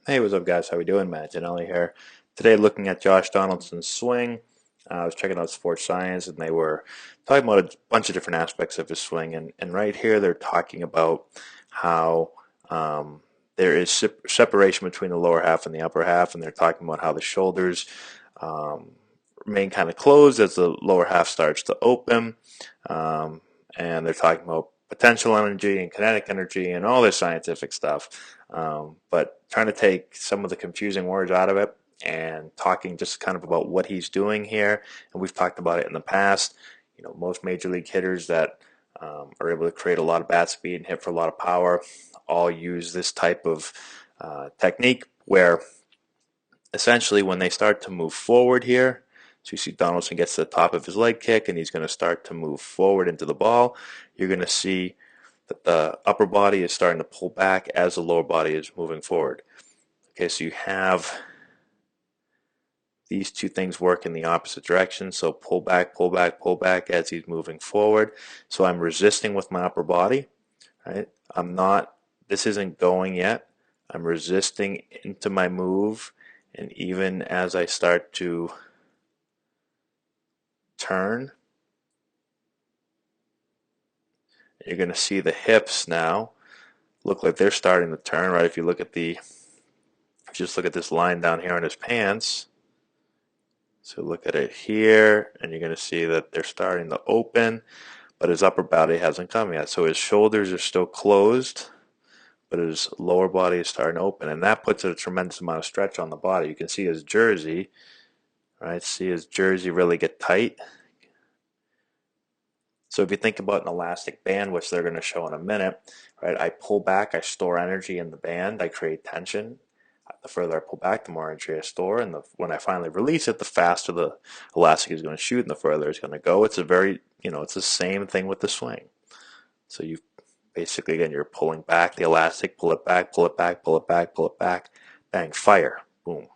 Hey, what's up, guys? How we doing? Matt Antonelli here. Today, looking at Josh Donaldson's swing. I was checking out Sports Science, and they were talking about a bunch of different aspects of his swing. And right here, they're talking about how there is separation between the lower half and the upper half, and they're talking about how the shoulders um, remain kind of closed as the lower half starts to open. Um, and they're talking about potential energy and kinetic energy and all this scientific stuff. But trying to take some of the confusing words out of it and talking just kind of about what he's doing here. And we've talked about it in the past. You know, most major league hitters that are able to create a lot of bat speed and hit for a lot of power all use this type of technique where essentially when they start to move forward here, so you see Donaldson gets to the top of his leg kick and he's going to start to move forward into the ball. You're going to see that the upper body is starting to pull back as the lower body is moving forward. Okay, so you have these two things work in the opposite direction. So pull back, pull back, pull back as he's moving forward. So I'm resisting with my upper body, right? This isn't going yet. I'm resisting into my move. And even as I start to turn, you're going to see the hips now look like they're starting to turn, right? If you just look at this line down here on his pants. So look at it here, and you're going to see that they're starting to open, but his upper body hasn't come yet. So his shoulders are still closed, but his lower body is starting to open, and that puts a tremendous amount of stretch on the body. You can see his jersey, right? See his jersey really get tight. So if you think about an elastic band, which they're going to show in a minute, right? I pull back, I store energy in the band, I create tension. The further I pull back, the more energy I store, and when I finally release it, the faster the elastic is going to shoot, and the further it's going to go. It's it's the same thing with the swing. So you basically, again, you're pulling back the elastic, pull it back, pull it back, pull it back, pull it back, bang, fire, boom.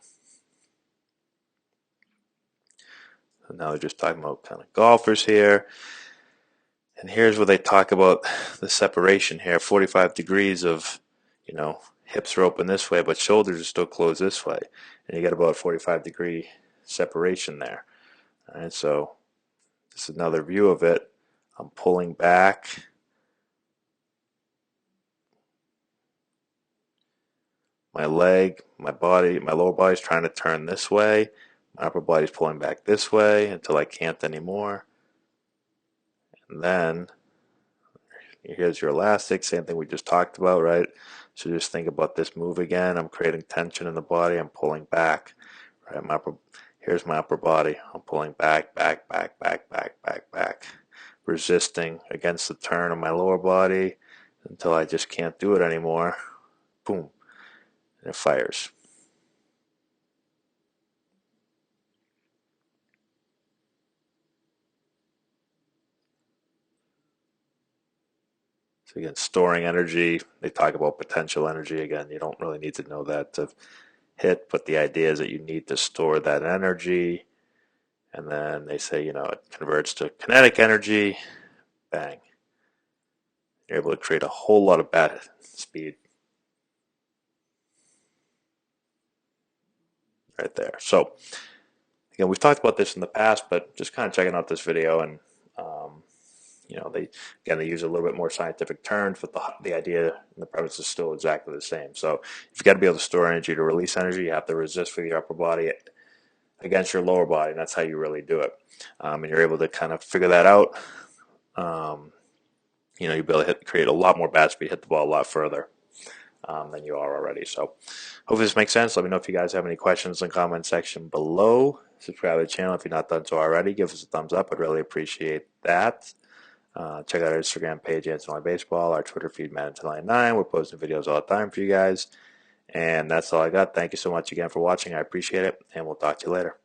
So now they're just talking about kind of golfers here. And here's where they talk about the separation here, 45 degrees of, hips are open this way, but shoulders are still closed this way. And you get about 45-degree separation there. All right, so this is another view of it. I'm pulling back. My leg, my body, my lower body is trying to turn this way. My upper body is pulling back this way until I can't anymore. And then here's your elastic, same thing we just talked about, right? So just think about this move again. I'm creating tension in the body. I'm pulling back, right? Here's my upper body. I'm pulling back, back, back, back, back, back, back, resisting against the turn of my lower body until I just can't do it anymore. Boom, and it fires. So again, storing energy. They talk about potential energy. Again, you don't really need to know that to hit, but the idea is that you need to store that energy. And then they say, it converts to kinetic energy. Bang. You're able to create a whole lot of bat speed right there. So, again, we've talked about this in the past, but just kind of checking out this video and, they use a little bit more scientific terms, but the idea and the premise is still exactly the same. So, you've got to be able to store energy to release energy. You have to resist with your upper body against your lower body, and that's how you really do it. And you're able to kind of figure that out. Um, you'll be able to create a lot more bat speed, hit the ball a lot further than you are already. So hopefully this makes sense. Let me know if you guys have any questions in the comment section below. Subscribe to the channel if you're not done so already. Give us a thumbs up. I'd really appreciate that. Check out our Instagram page, Antonelli Baseball, our Twitter feed, Antonelli9. We're posting videos all the time for you guys. And that's all I got. Thank you so much again for watching. I appreciate it, and we'll talk to you later.